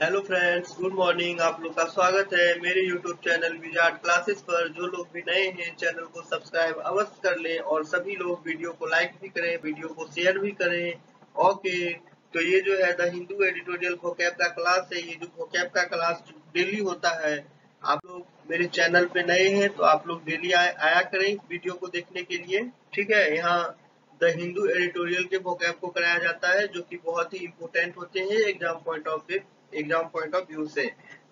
Hello friends, good morning. आप लोग का स्वागत है मेरे यूट्यूब चैनल विजार्ड क्लासेस पर। जो लोग भी नए हैं चैनल को सब्सक्राइब अवश्य कर लें और सभी लोग वीडियो को लाइक भी करें, वीडियो को शेयर भी करें। ओके, तो ये जो है द हिंदू एडिटोरियल वोकैब का क्लास है। ये जो वोकैब का क्लास डेली होता है, आप लोग मेरे चैनल पे नए हैं तो आप लोग डेली आया करें इस वीडियो को देखने के लिए। ठीक है, यहाँ द हिंदू एडिटोरियल के वोकैब को कराया जाता है जो कि बहुत ही इम्पोर्टेंट होते हैं एग्जाम पॉइंट ऑफ व्यू से।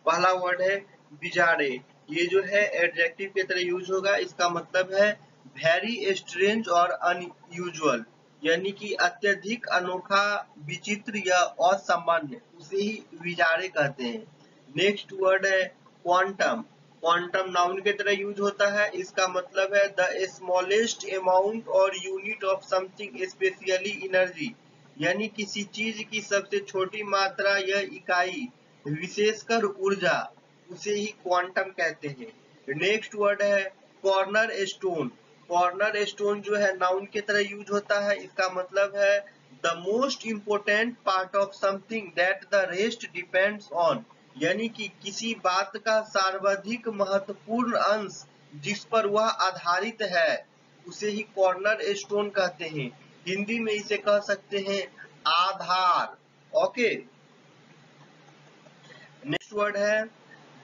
पहला वर्ड है बिजारे। ये जो है एडजेक्टिव की तरह यूज होगा। इसका मतलब है वेरी स्ट्रेंज और अनयूजुअल, यानी कि अत्यधिक अनोखा, विचित्र या असामान्य, उसे ही विजारे कहते हैं। नेक्स्ट वर्ड है क्वांटम। क्वांटम नाउन की तरह यूज होता है। इसका मतलब है द स्मॉलेस्ट अमाउंट और unit of something, specially energy, यानी किसी चीज की सबसे छोटी मात्रा या इकाई, विशेषकर ऊर्जा, उसे ही क्वांटम कहते हैं। नेक्स्ट वर्ड है कॉर्नर स्टोन। कॉर्नर स्टोन जो है नाउन की तरह यूज होता है। इसका मतलब है the most important part of something that the rest depends on, यानी कि किसी बात का सर्वाधिक महत्वपूर्ण अंश जिस पर वह आधारित है, उसे ही कॉर्नर स्टोन कहते हैं। हिंदी में इसे कह सकते हैं आधार। ओके, नेक्स्ट वर्ड है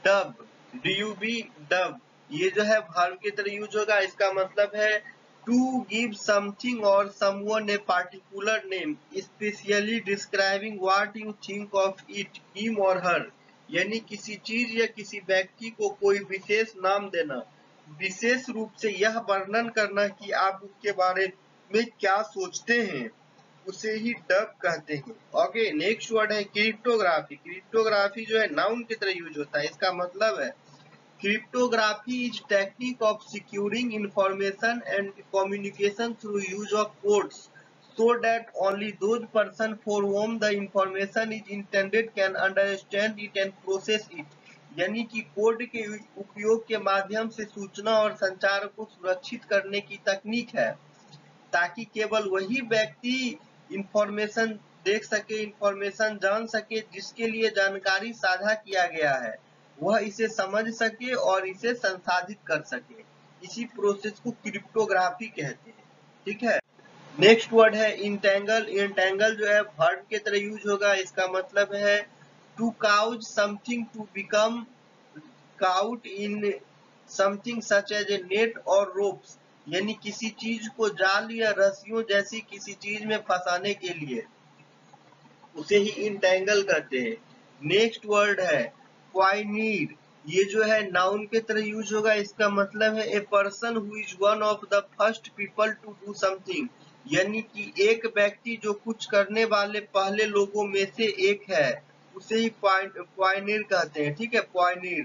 डब। डीयूबी, डब। ये जो है वर्ब की तरह यूज होगा। इसका मतलब है टू गिव समथिंग और someone a particular name, specially describing what you think of it, him और हर, यानी किसी चीज या किसी व्यक्ति को कोई विशेष नाम देना, विशेष रूप से यह वर्णन करना कि आप उसके बारे में क्या सोचते हैं, उसे ही डब कहते हैं। ओके, नेक्स्ट वर्ड है क्रिप्टोग्राफी। क्रिप्टोग्राफी जो है नाउन की तरह यूज होता है। इसका मतलब है cryptography is technique of securing information and communication through use of codes so that only those person for whom the information is intended can understand it and process it, यानी कि code के उपयोग के माध्यम से सूचना और संचार को सुरक्षित करने की तकनीक है, ताकि केवल वही व्यक्ति इंफॉर्मेशन देख सके, इंफॉर्मेशन जान सके जिसके लिए जानकारी साझा किया गया है, वह इसे समझ सके और इसे संसाधित कर सके। इसी प्रोसेस को क्रिप्टोग्राफी कहते हैं। ठीक है, नेक्स्ट वर्ड है इंटेंगल। इंटेंगल जो है वर्ब की तरह यूज होगा। इसका मतलब है to cause something, to become caught in something such as a net और रोप्स, यानी किसी चीज को जाल या रस्सियों जैसी किसी चीज में फंसाने के लिए, उसे ही इंटेंगल कहते हैं। नेक्स्ट वर्ड है क्वाइनीर। ये जो है नाउन के तरह यूज होगा। इसका मतलब है a person who is one of the first people to do something, यानी कि एक व्यक्ति जो कुछ करने वाले पहले लोगों में से एक है, उसे ही क्वाइनीर कहते हैं। ठीक है, क्वाइनीर।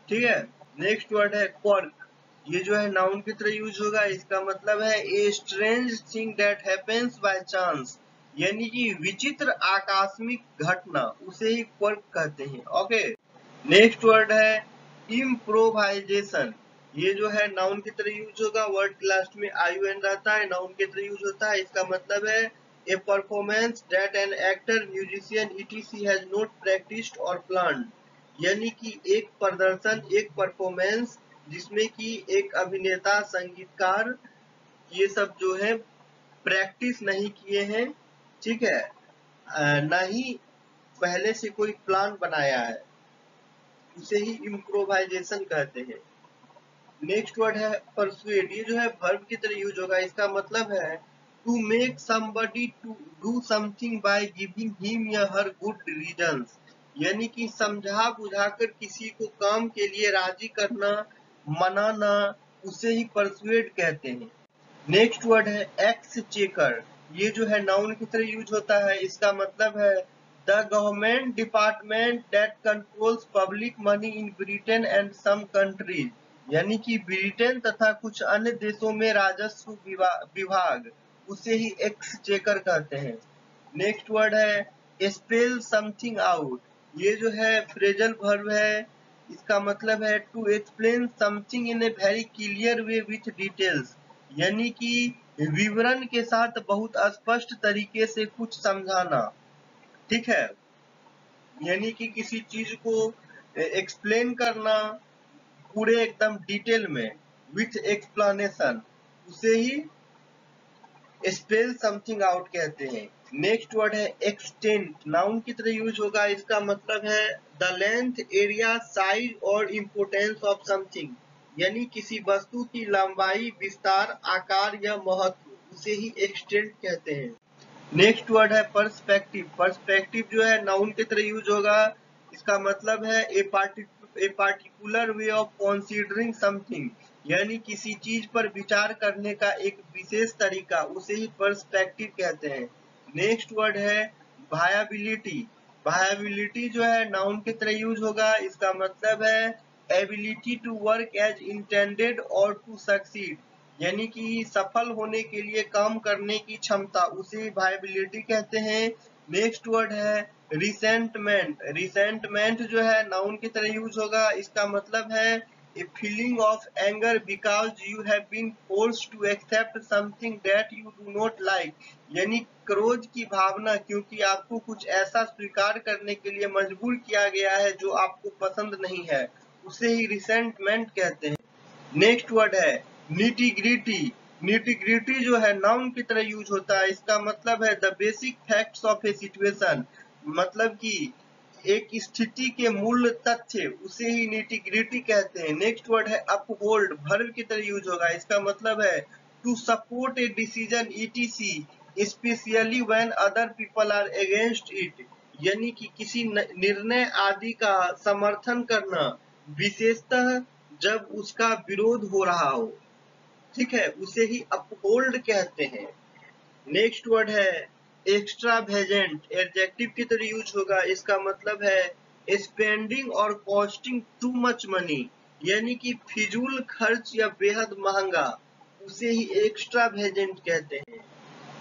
ठीक है, नेक्स्ट वर्ड है क्वर्क। ये जो है नाउन की तरह यूज होगा। इसका मतलब है a strange thing that happens by chance, यानी कि विचित्र आकस्मिक घटना, उसे ही क्वर्क कहते हैं। ओके, नेक्स्ट वर्ड है इम्प्रोवाइजेशन। ये जो है नाउन की तरह यूज होगा। वर्ड के लास्ट में IUN रहता है, नाउन की तरह यूज होता है। इसका मतलब है ए performance that an actor, musician etc has not practised और प्लान्ड, यानी कि एक प्रदर्शन, एक परफॉर्मेंस जिसमें कि एक अभिनेता, संगीतकार, ये सब जो है प्रैक्टिस नहीं किए हैं। ठीक है, न ही पहले से कोई प्लान बनाया है, उसे ही इम्प्रोवाइजेशन कहते हैं। नेक्स्ट वर्ड है परसुएड। ये जो है वर्ब की तरह यूज होगा। इसका मतलब है to make somebody to do something by giving him या हर गुड रीजंस, यानी कि समझा बुझाकर किसी को काम के लिए राजी करना, मनाना, उसे ही परसुएड कहते हैं। नेक्स्ट वर्ड है एक्सचेकर। ये जो है नाउन की तरह यूज होता है। इसका मतलब है the government department that controls public money in Britain and some countries, यानी कि ब्रिटेन तथा कुछ अन्य देशों में राजस्व विभाग, उसे ही एक्सचेकर कहते हैं। नेक्स्ट वर्ड है स्पेल समथिंग आउट। ये जो है फ्रेजल वर्ब है। इसका मतलब है to explain something in a very clear way with details, यानी कि विवरण के साथ बहुत स्पष्ट तरीके से कुछ समझाना। ठीक है, यानी कि किसी चीज को एक्सप्लेन करना पूरे एकदम डिटेल में विथ एक्सप्लेनेशन, उसे ही स्पेल समथिंग आउट कहते हैं। नेक्स्ट वर्ड है एक्सटेंट, नाउन की तरह यूज होगा। इसका मतलब है द लेंथ, एरिया, साइज और इम्पोर्टेंस ऑफ समथिंग, यानी किसी वस्तु की लंबाई, विस्तार, आकार या महत्व, उसे ही एक्सटेंट कहते हैं। नेक्स्ट वर्ड है पर्सपेक्टिव। पर्सपेक्टिव जो है नाउन की तरह यूज होगा। इसका मतलब है a particular way of considering something, यानी किसी चीज पर विचार करने का एक विशेष तरीका, उसे ही पर्सपेक्टिव कहते हैं। नेक्स्ट वर्ड है वायबिलिटी। वायबिलिटी जो है नाउन की तरह यूज होगा। इसका मतलब है ability to work as intended और टू सक्सीड, यानी कि सफल होने के लिए काम करने की क्षमता, उसे वायबिलिटी कहते हैं। नेक्स्ट वर्ड है रिसेंटमेंट। रिसेंटमेंट जो है नाउन की तरह यूज होगा। इसका मतलब है a feeling of anger because you have been forced to accept something that you do not like, यानी क्रोध की भावना, क्योंकि आपको कुछ ऐसा स्वीकार करने के लिए मजबूर किया गया है जो आपको पसंद नहीं है, उसे ही रिसेंटमेंट कहते हैं। नेक्स्ट वर्ड है निटिग्रिटी। निटिग्रिटी जो है नाउन की तरह यूज होता है। इसका मतलब है the basic facts of A situation, मतलब कि एक स्थिति के मूल तथ्य, उसे ही निटिग्रिटी कहते हैं। नेक्स्ट वर्ड है अपहोल्ड, वर्ब की तरह यूज होगा। इसका मतलब है to support a decision ETC especially when other people are against it, यानी कि किसी निर्णय आदि का समर्थन करना, विशेषतः जब उसका विरोध हो रहा हो, ठीक है, उसे ही अपहोल्ड कहते हैं। नेक्स्ट वर्ड है एक्स्ट्रावेजेंट, एडजेक्टिव की तरह यूज होगा। इसका मतलब है स्पेंडिंग और कॉस्टिंग टू मच मनी, यानी कि फिजूल खर्च या बेहद महंगा, उसे ही एक्स्ट्रावेजेंट कहते हैं।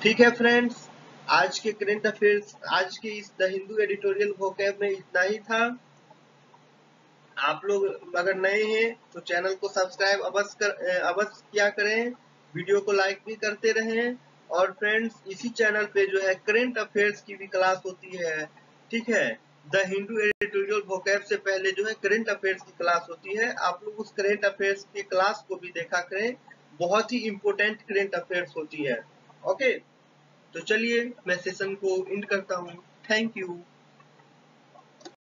ठीक है फ्रेंड्स, आज के करंट अफेयर्स, आज के इस द हिंदू एडिटोरियल वोकैब में इतना ही था। आप लोग अगर नए हैं तो चैनल को सब्सक्राइब अवश्य किया करें, वीडियो को लाइक भी करते रहें। और फ्रेंड्स, इसी चैनल पे जो है करंट अफेयर्स की भी क्लास होती है, ठीक है। द हिंदू एडिटोरियल वोकैब से पहले जो है करंट अफेयर्स की क्लास होती है, आप लोग उस करंट अफेयर्स की क्लास को भी देखा करें, बहुत ही इंपॉर्टेंट करंट अफेयर्स होती है। ओके, तो चलिए मैं सेशन को एंड करता हूँ। Thank you.